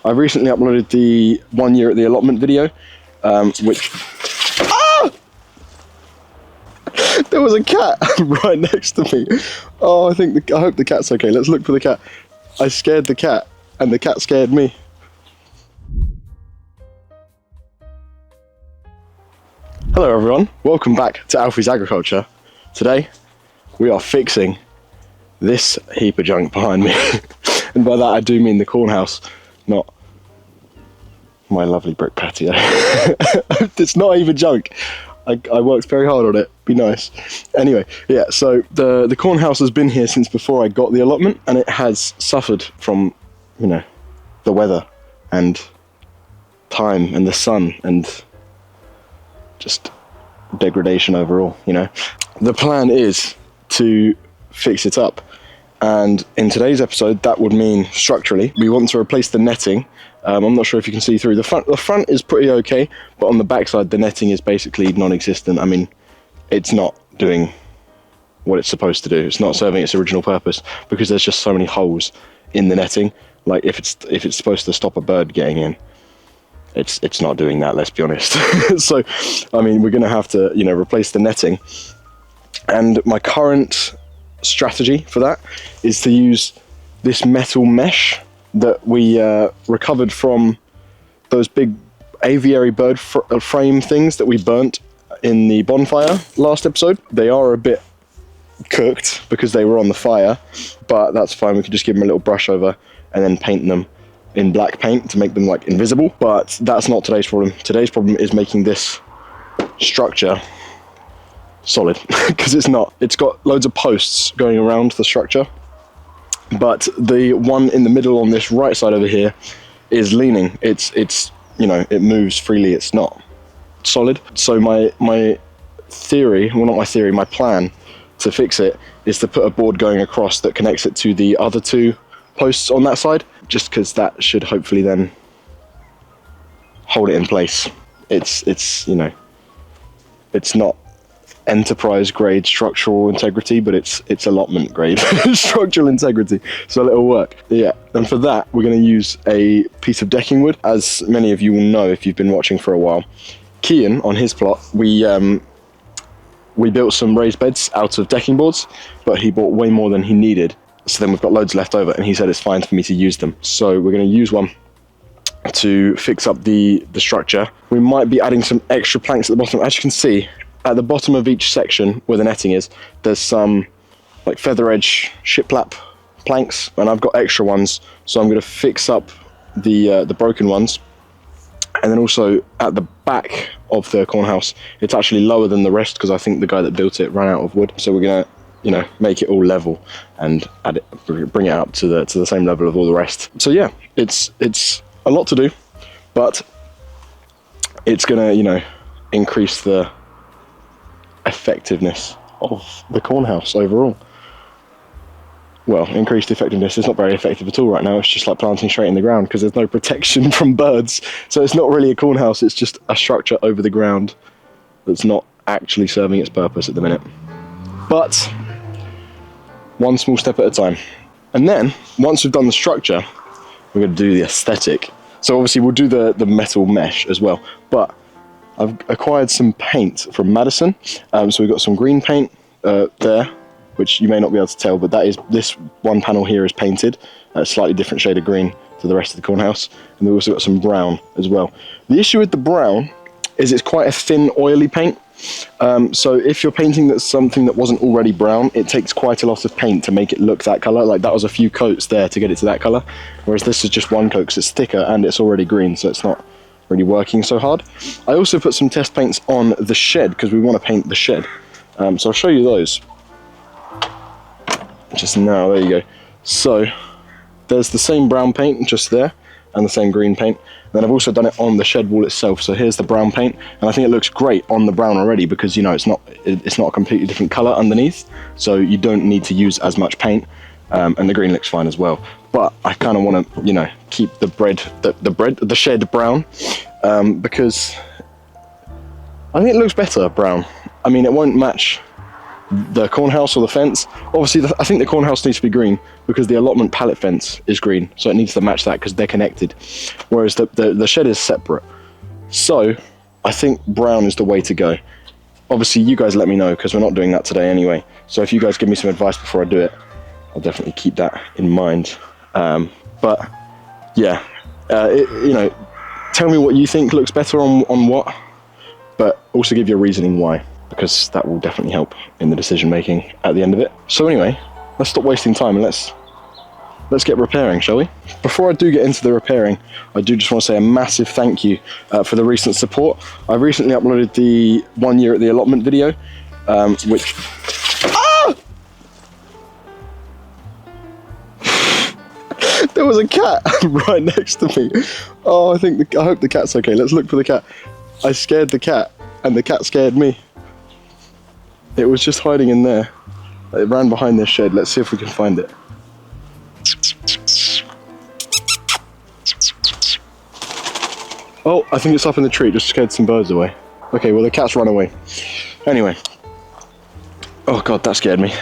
I recently uploaded the 1 year at the allotment video, which... Ah! There was a cat right next to me. Oh, I hope the cat's okay. Let's look for the cat. I scared the cat, and the cat scared me. Hello everyone, welcome back to Alfie's Agriculture. Today, we are fixing this heap of junk behind me. And by that I do mean the corn house, not my lovely brick patio. It's not even junk. I worked very hard on it, be nice. Anyway, yeah, so the corn house has been here since before I got the allotment, and it has suffered from, you know, the weather and time and the sun and just degradation overall, you know. The plan is to fix it up, and in today's episode that would mean structurally we want to replace the netting. I'm not sure if you can see through. The front is pretty okay, but on the backside the netting is basically non-existent. I mean, it's not doing what it's supposed to do. It's not serving its original purpose because there's just so many holes in the netting. Like if it's supposed to stop a bird getting in, it's not doing that, let's be honest. So I mean, we're gonna have to, you know, replace the netting, and my current strategy for that is to use this metal mesh that we recovered from those big aviary bird frame things that we burnt in the bonfire last episode. They are a bit cooked because they were on the fire, but that's fine. We can just give them a little brush over and then paint them in black paint to make them like invisible. But that's not today's problem. Today's problem is making this structure solid, because it's not. It's got loads of posts going around the structure, but the one in the middle on this right side over here is leaning. It's you know, it moves freely. It's not solid. So my theory, well, not my theory, my plan to fix it is to put a board going across that connects it to the other two posts on that side, just because that should hopefully then hold it in place. It's you know, it's not enterprise grade structural integrity, but it's allotment grade structural integrity, so it'll work. Yeah, and for that we're going to use a piece of decking wood. As many of you will know if you've been watching for a while, Kian on his plot, we built some raised beds out of decking boards, but he bought way more than he needed, so then we've got loads left over, and he said it's fine for me to use them. So we're going to use one to fix up the structure. We might be adding some extra planks at the bottom. As you can see, at the bottom of each section where the netting is, there's some like feather edge shiplap planks, and I've got extra ones, so I'm going to fix up the broken ones. And then also at the back of the corn house, it's actually lower than the rest because I think the guy that built it ran out of wood. So we're going to, you know, make it all level and add it, bring it up to the same level of all the rest. So yeah, it's a lot to do, but it's going to, you know, increase the effectiveness of the corn house overall. Well, increased effectiveness is not very effective at all right now. It's just like planting straight in the ground because there's no protection from birds. So it's not really a corn house, it's just a structure over the ground that's not actually serving its purpose at the minute. But one small step at a time. And then once we've done the structure, we're going to do the aesthetic. So obviously we'll do the metal mesh as well, but I've acquired some paint from Madison. So we've got some green paint there, which you may not be able to tell, but that is, this one panel here is painted a slightly different shade of green to the rest of the corn house. And we've also got some brown as well. The issue with the brown is it's quite a thin, oily paint. So if you're painting that's something that wasn't already brown, it takes quite a lot of paint to make it look that color. Like that was a few coats there to get it to that color, whereas this is just one coat because it's thicker and it's already green, so it's not really working so hard. I also put some test paints on the shed because we want to paint the shed. So I'll show you those just now. There you go. So there's the same brown paint just there and the same green paint. Then I've also done it on the shed wall itself. So here's the brown paint, and I think it looks great on the brown already because, you know, it's not a completely different color underneath, so you don't need to use as much paint. And the green looks fine as well. But I kind of want to, you know, keep the shed brown because I think it looks better brown. I mean, it won't match the cornhouse or the fence. Obviously, I think the cornhouse needs to be green because the allotment pallet fence is green, so it needs to match that because they're connected, whereas the shed is separate. So I think brown is the way to go. Obviously, you guys let me know because we're not doing that today anyway. So if you guys give me some advice before I do it, I'll definitely keep that in mind. But yeah, you know, tell me what you think looks better on what, but also give your reasoning why, because that will definitely help in the decision making at the end of it. So anyway, let's stop wasting time and let's get repairing, shall we? Before I do get into the repairing, I do just want to say a massive thank you for the recent support. I recently uploaded the 1 year at the allotment video, which... Ah! There was a cat right next to me. Oh, I hope the cat's okay. Let's look for the cat. I scared the cat, and the cat scared me. It was just hiding in there. It ran behind this shed. Let's see if we can find it. Oh, I think it's up in the tree. Just scared some birds away. Okay, well the cat's run away. Anyway. Oh god, that scared me.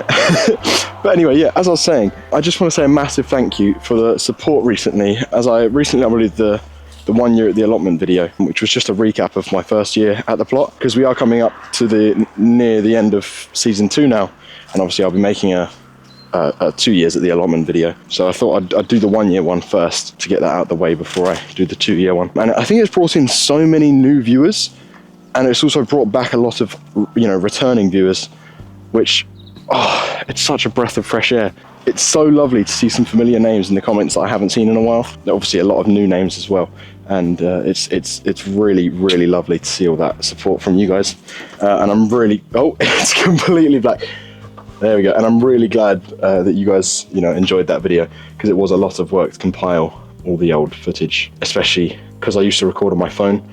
But anyway, yeah, as I was saying, I just want to say a massive thank you for the support recently, as I recently uploaded the 1 year at the allotment video, which was just a recap of my first year at the plot, because we are coming up to near the end of season 2 now, and obviously I'll be making a 2 years at the allotment video. So I thought I'd do the 1 year one first to get that out of the way before I do the 2 year one. And I think it's brought in so many new viewers, and it's also brought back a lot of, you know, returning viewers, which, oh, it's such a breath of fresh air. It's so lovely to see some familiar names in the comments that I haven't seen in a while. Obviously a lot of new names as well. And it's really, really lovely to see all that support from you guys. And I'm really, oh, it's completely black. There we go. And I'm really glad that you guys, you know, enjoyed that video, because it was a lot of work to compile all the old footage, especially because I used to record on my phone,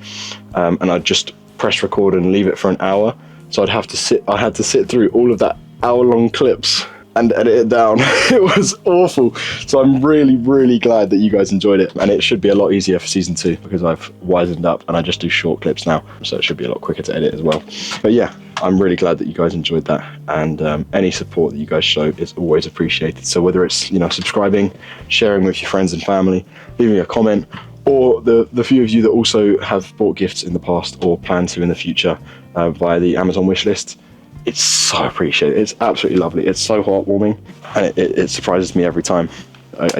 and I'd just press record and leave it for an hour. So I had to sit through all of that hour-long clips and edit it down. It was awful. So I'm really, really glad that you guys enjoyed it, and it should be a lot easier for season 2 because I've wisened up and I just do short clips now, so it should be a lot quicker to edit as well. But yeah, I'm really glad that you guys enjoyed that, and any support that you guys show is always appreciated. So whether it's, you know, subscribing, sharing with your friends and family, leaving a comment, or the few of you that also have bought gifts in the past or plan to in the future via the Amazon wish list, it's so appreciated. It's absolutely lovely. It's so heartwarming, and it surprises me every time.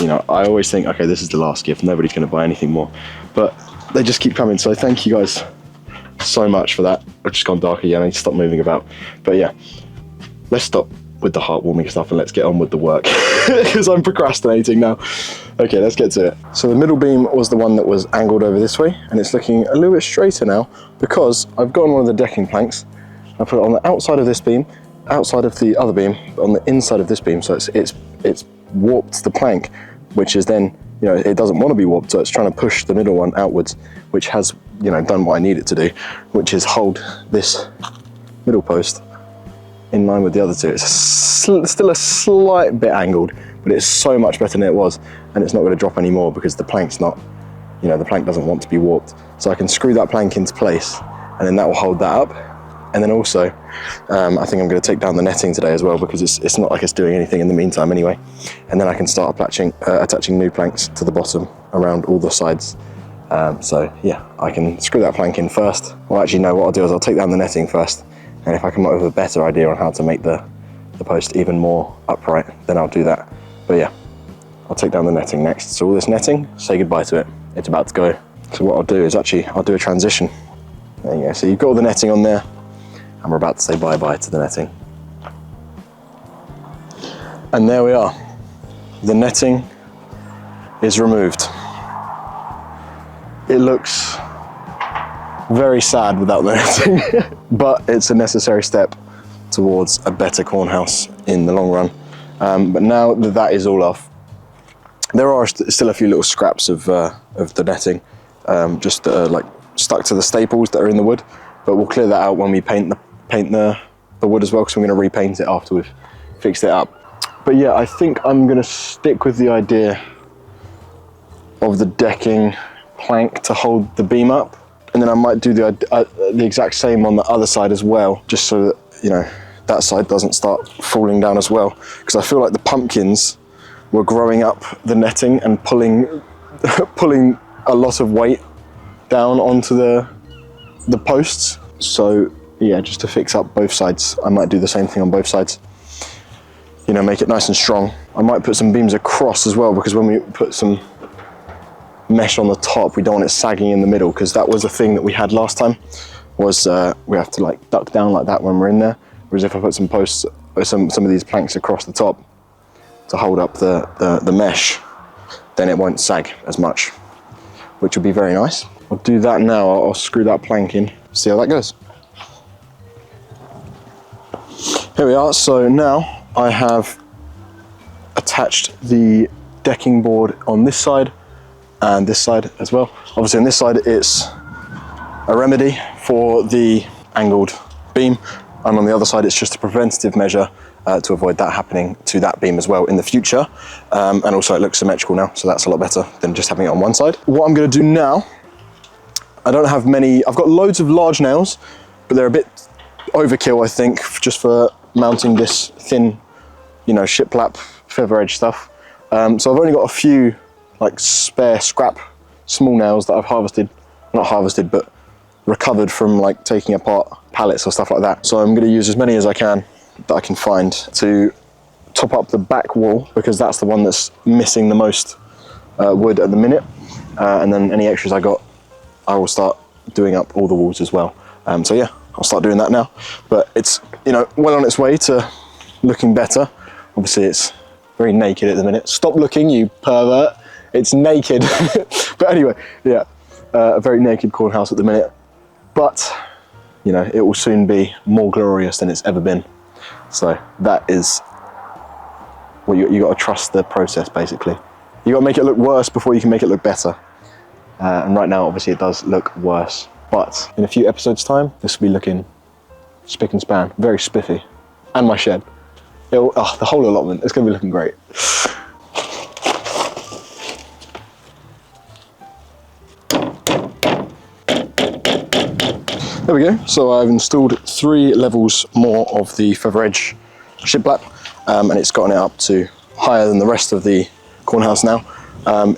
You know, I always think, okay, this is the last gift, nobody's going to buy anything more, but they just keep coming. So thank you guys so much for that. I've just gone darker. Yeah, I need to stop moving about. But yeah, let's stop with the heartwarming stuff and let's get on with the work, because I'm procrastinating now. Okay, let's get to it. So the middle beam was the one that was angled over this way, and it's looking a little bit straighter now because I've got one of the decking planks. I put it on the outside of this beam, outside of the other beam, on the inside of this beam, so it's warped the plank, which is then, you know, it doesn't want to be warped, so it's trying to push the middle one outwards, which has, you know, done what I need it to do, which is hold this middle post in line with the other two. It's still a slight bit angled, but it's so much better than it was, and it's not going to drop anymore because the plank's not, you know, the plank doesn't want to be warped. So I can screw that plank into place, and then that will hold that up. And then also, I think I'm going to take down the netting today as well, because it's not like it's doing anything in the meantime anyway. And then I can start attaching new planks to the bottom around all the sides. So yeah, I can screw that plank in first. Well, actually no, what I'll do is I'll take down the netting first, and if I come up with a better idea on how to make the post even more upright, then I'll do that. But yeah, I'll take down the netting next. So all this netting, say goodbye to it. It's about to go. So what I'll do is I'll do a transition. There you go. So you've got all the netting on there, and we're about to say bye-bye to the netting. And there we are. The netting is removed. It looks very sad without the netting, but it's a necessary step towards a better cornhouse in the long run. But now that that is all off, there are still a few little scraps of the netting, just that are like stuck to the staples that are in the wood, but we'll clear that out when we paint the wood as well, because I'm going to repaint it after we've fixed it up. But yeah, I think I'm going to stick with the idea of the decking plank to hold the beam up, and then I might do the exact same on the other side as well, just so that, you know, that side doesn't start falling down as well, because I feel like the pumpkins were growing up the netting and pulling a lot of weight down onto the posts. So yeah, just to fix up both sides, I might do the same thing on both sides. You know, make it nice and strong. I might put some beams across as well, because when we put some mesh on the top, we don't want it sagging in the middle, because that was a thing that we had last time, was we have to like duck down like that when we're in there. Whereas if I put some posts, or some of these planks across the top to hold up the mesh, then it won't sag as much, which would be very nice. I'll do that now. I'll screw that plank in, see how that goes. Here we are. So now I have attached the decking board on this side and this side as well. Obviously on this side it's a remedy for the angled beam, and on the other side it's just a preventative measure to avoid that happening to that beam as well in the future. And also it looks symmetrical now, so that's a lot better than just having it on one side. What I'm going to do now, I don't have many, I've got loads of large nails, but they're a bit overkill, I think, just for mounting this thin, you know, shiplap feather edge stuff. So I've only got a few like spare scrap small nails that I've harvested, not harvested, but recovered from like taking apart pallets or stuff like that. So I'm going to use as many as I can that I can find to top up the back wall, because that's the one that's missing the most wood at the minute. And then any extras I got, I will start doing up all the walls as well. So yeah, I'll start doing that now. But it's, you know, well on its way to looking better. Obviously it's very naked at the minute. Stop looking, you pervert. It's naked. But anyway, yeah, a very naked cornhouse at the minute. But, you know, it will soon be more glorious than it's ever been. So that is, well, you got to trust the process, basically. You got to make it look worse before you can make it look better. And right now, obviously, it does look worse. But in a few episodes' time, this will be looking spick and span, very spiffy. And my shed. The whole allotment, it's going to be looking great. There we go. So I've installed 3 levels more of the feather edge shiplap, and it's gotten it up to higher than the rest of the cornhouse now.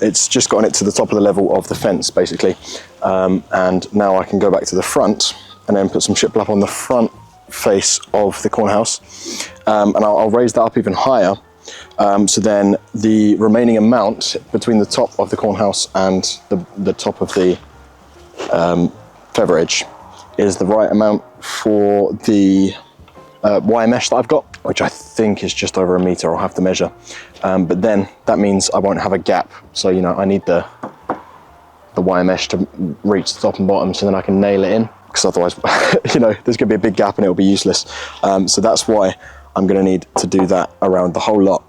It's just gotten it to the top of the level of the fence, basically. And now I can go back to the front and then put some shiplap on the front face of the cornhouse. And I'll raise that up even higher. So then the remaining amount between the top of the cornhouse and the top of the feather edge is the right amount for the wire mesh that I've got, which I think is just over 1 meter. I'll have to measure. But then that means I won't have a gap. So, you know, I need the wire mesh to reach the top and bottom, so then I can nail it in, because otherwise, you know, there's gonna be a big gap and it'll be useless. So that's why I'm gonna need to do that around the whole lot,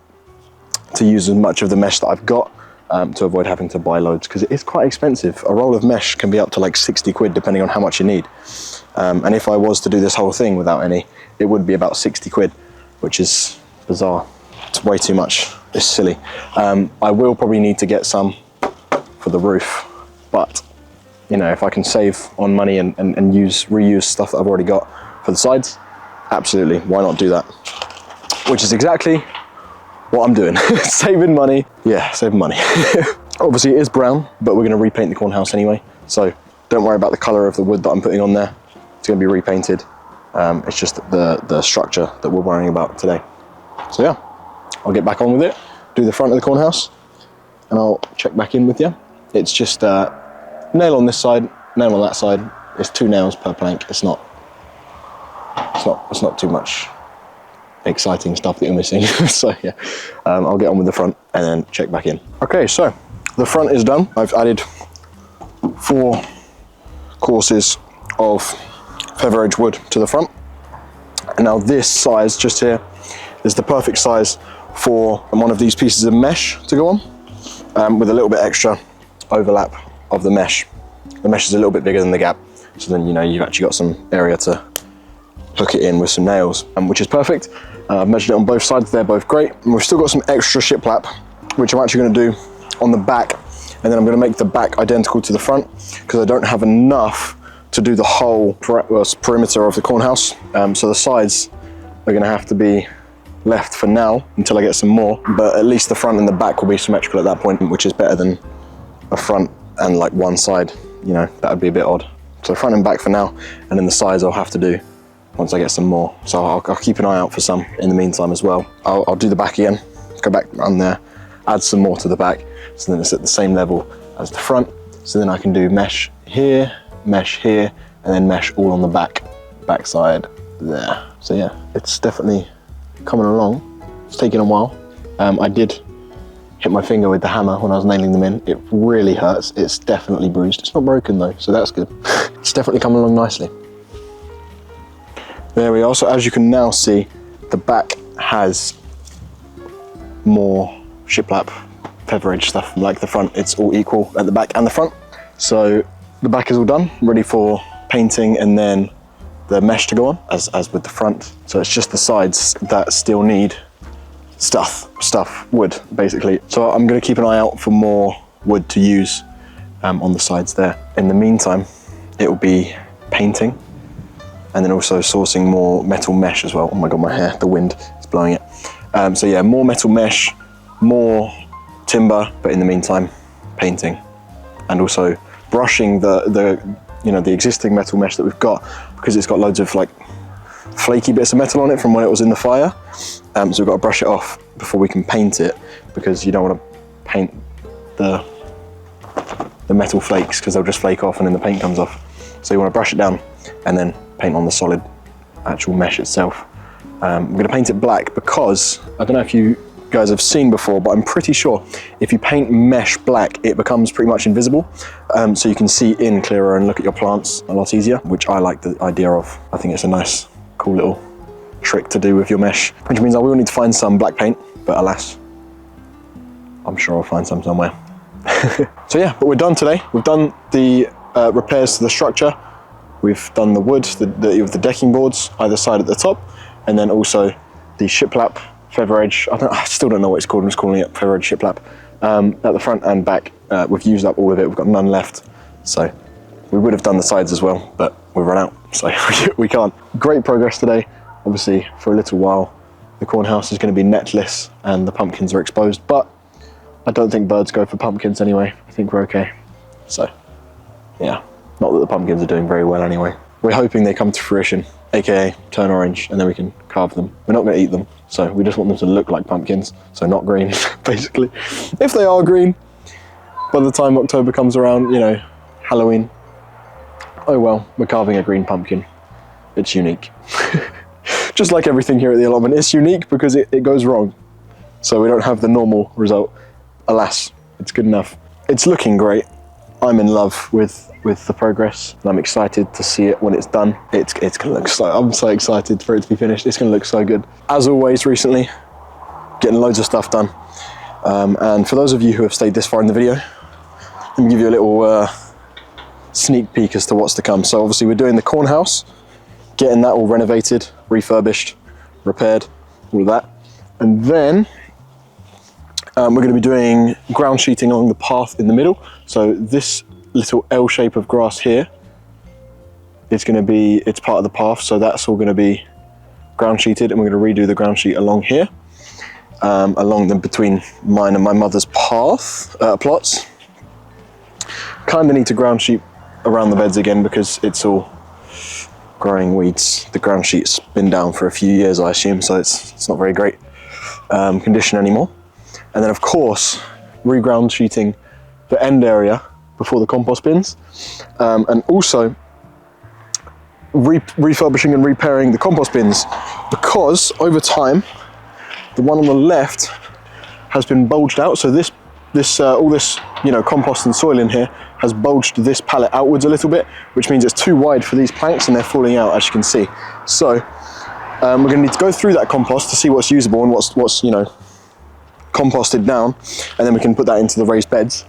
to use as much of the mesh that I've got, to avoid having to buy loads, because it is quite expensive. A roll of mesh can be up to like 60 quid depending on how much you need. And if I was to do this whole thing without any, it would be about 60 quid, which is bizarre. It's way too much. It's silly. I will probably need to get some for the roof, but you know, if I can save on money and reuse stuff that I've already got for the sides, absolutely, why not do that? Which is exactly what I'm doing. Saving money. Yeah, saving money. Obviously it is brown, but we're going to repaint the cornhouse anyway, so don't worry about the colour of the wood that I'm putting on there. It's going to be repainted. It's just the structure that we're worrying about today. So yeah, I'll get back on with it, do the front of the cornhouse, and I'll check back in with you. It's just nail on this side, nail on that side. It's 2 nails per plank. It's not too much exciting stuff that you're missing. So yeah, I'll get on with the front and then check back in. Okay, so the front is done. I've added 4 courses of feather edge wood to the front. And now this size just here is the perfect size for one of these pieces of mesh to go on, with a little bit extra overlap of the mesh. The mesh is a little bit bigger than the gap, so then, you know, you've actually got some area to hook it in with some nails, which is perfect. I've measured it on both sides, they're both great. And we've still got some extra shiplap, which I'm actually going to do on the back, and then I'm going to make the back identical to the front, because I don't have enough to do the whole perimeter of the cornhouse. So the sides are going to have to be left for now until I get some more, but at least the front and the back will be symmetrical at that point, which is better than a front and like one side, you know, that would be a bit odd. So front and back for now, and then the sides I'll have to do once I get some more. So I'll keep an eye out for some in the meantime as well. I'll do the back again, go back around there, add some more to the back, so then it's at the same level as the front. So then I can do mesh here, and then mesh all on the back side there. So yeah, it's definitely coming along. It's taking a while. I did hit my finger with the hammer when I was nailing them in. It really hurts. It's definitely bruised. It's not broken though, so that's good. It's definitely coming along nicely. There we are. So as you can now see, the back has more shiplap, featherage stuff. Like the front, it's all equal at the back and the front. So the back is all done, ready for painting, and then the mesh to go on, as with the front. So it's just the sides that still need wood, basically. So I'm gonna keep an eye out for more wood to use on the sides there. In the meantime, it will be painting, and then also sourcing more metal mesh as well. Oh my God, my hair, the wind is blowing it. So yeah, more metal mesh, more timber, but in the meantime, painting, and also brushing the existing metal mesh that we've got, because it's got loads of like flaky bits of metal on it from when it was in the fire. So we've got to brush it off before we can paint it, because you don't want to paint the metal flakes, because they'll just flake off and then the paint comes off. So you want to brush it down and then paint on the solid actual mesh itself. I'm going to paint it black because, I don't know if you guys have seen before, but I'm pretty sure if you paint mesh black, it becomes pretty much invisible. So you can see in clearer and look at your plants a lot easier, which I like the idea of. I think it's a nice, cool little trick to do with your mesh, which means I will need to find some black paint, but alas, I'm sure I'll find some somewhere. So yeah, but we're done today. We've done the repairs to the structure. We've done the wood, the decking boards either side at the top, and then also the shiplap, feather edge. I still don't know what it's called. I'm just calling it feather edge shiplap at the front and back. We've used up all of it. We've got none left. So we would have done the sides as well, but we've run out, so we can't. Great progress today. Obviously, for a little while, the corn house is going to be netless and the pumpkins are exposed, but I don't think birds go for pumpkins anyway. I think we're okay. So yeah, not that the pumpkins are doing very well anyway. We're hoping they come to fruition, aka turn orange, and then we can carve them. We're not going to eat them, so we just want them to look like pumpkins, so not green, basically. If they are green, by the time October comes around, you know, Halloween, oh well, we're carving a green pumpkin. It's unique. Just like everything here at the allotment, it's unique because it goes wrong. So we don't have the normal result. Alas, it's good enough. It's looking great. I'm in love with the progress, and I'm excited to see it when it's done. It's gonna look so, I'm so excited for it to be finished. It's gonna look so good. As always recently, getting loads of stuff done. And for those of you who have stayed this far in the video, let me give you a little sneak peek as to what's to come. So obviously we're doing the corn house, getting that all renovated, refurbished, repaired, all of that. And then we're going to be doing ground sheeting along the path in the middle. So this little L shape of grass here is going to be, it's part of the path, so that's all going to be ground sheeted, and we're going to redo the ground sheet along here, along the between mine and my mother's path plots. Kind of need to ground sheet around the beds again because it's all growing weeds. The ground sheet's been down for a few years, I assume, so it's not very great condition anymore. And then of course, re-ground sheeting the end area before the compost bins, and also refurbishing and repairing the compost bins, because over time, the one on the left has been bulged out. So all this, you know, compost and soil in here has bulged this pallet outwards a little bit, which means it's too wide for these planks and they're falling out, as you can see. So we're going to need to go through that compost to see what's usable and what's you know, composted down, and then we can put that into the raised beds.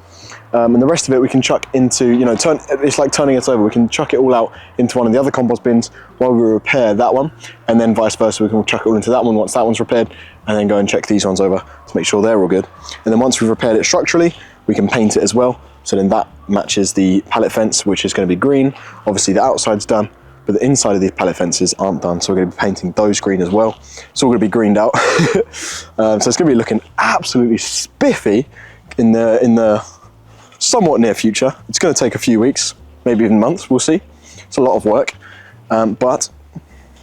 And the rest of it we can chuck into, you know, it's like turning it over. We can chuck it all out into one of the other compost bins while we repair that one, and then vice versa, we can chuck it all into that one once that one's repaired, and then go and check these ones over to make sure they're all good. And then once we've repaired it structurally, we can paint it as well. So then that matches the pallet fence, which is going to be green. Obviously the outside's done, but but the inside of these pallet fences aren't done, so we're going to be painting those green as well. It's all going to be greened out. So it's going to be looking absolutely spiffy in the somewhat near future. It's going to take a few weeks, maybe even months, we'll see. It's a lot of work, but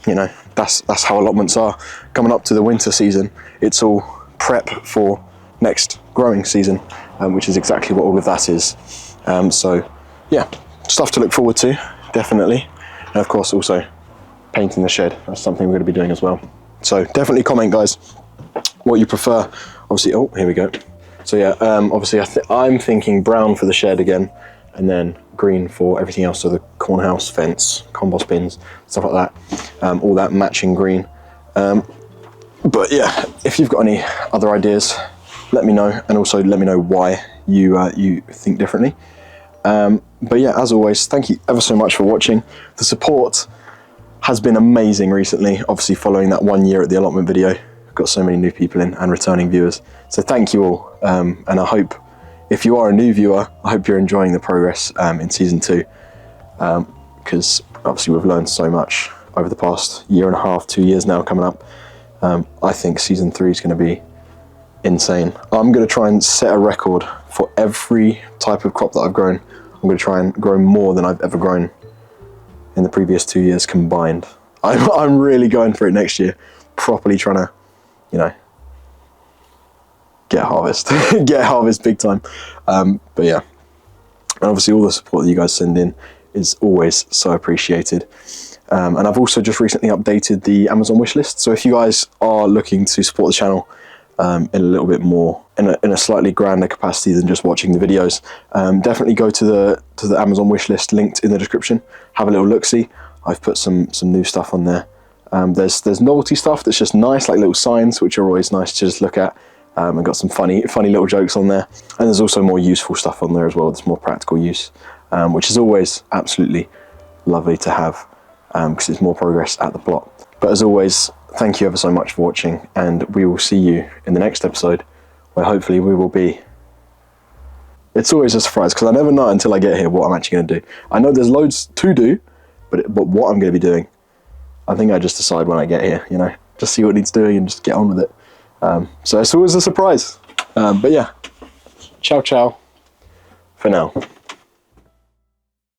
you know, that's how allotments are. Coming up to the winter season, it's all prep for next growing season, which is exactly what all of that is. So yeah, stuff to look forward to, definitely. And of course also painting the shed, that's something we're going to be doing as well. So definitely comment, guys, what you prefer. Obviously, oh, here we go. So yeah, obviously I'm thinking brown for the shed again, and then green for everything else, so the corn house, fence, compost bins, stuff like that, all that matching green. But yeah, if you've got any other ideas, let me know, and also let me know why you think differently. But yeah, as always, thank you ever so much for watching. The support has been amazing recently, obviously following that 1 year at the allotment video. We've got so many new people in and returning viewers, so thank you all, and I hope, if you are a new viewer, I hope you're enjoying the progress in season 2, because obviously we've learned so much over the past year and a half, 2 years now coming up. I think season 3 is going to be insane. I'm going to try and set a record for every type of crop that I've grown. I'm going to try and grow more than I've ever grown in the previous 2 years combined. I'm really going for it next year, properly trying to, you know, get harvest, get harvest big time. But yeah, and obviously all the support that you guys send in is always so appreciated. And I've also just recently updated the Amazon wish list. So if you guys are looking to support the channel in a little bit more, in a slightly grander capacity than just watching the videos, definitely go to the Amazon wish list linked in the description. Have a little look-see. I've put some new stuff on there. There's novelty stuff that's just nice, like little signs, which are always nice to just look at. And got some funny little jokes on there. And there's also more useful stuff on there as well. There's more practical use, which is always absolutely lovely to have, because it's more progress at the plot. But as always, thank you ever so much for watching, and we will see you in the next episode, where hopefully we will be... It's always a surprise, because I never know until I get here what I'm actually going to do. I know there's loads to do, but what I'm going to be doing, I think I just decide when I get here, you know, just see what needs doing and just get on with it. So it's always a surprise. But yeah, ciao ciao for now.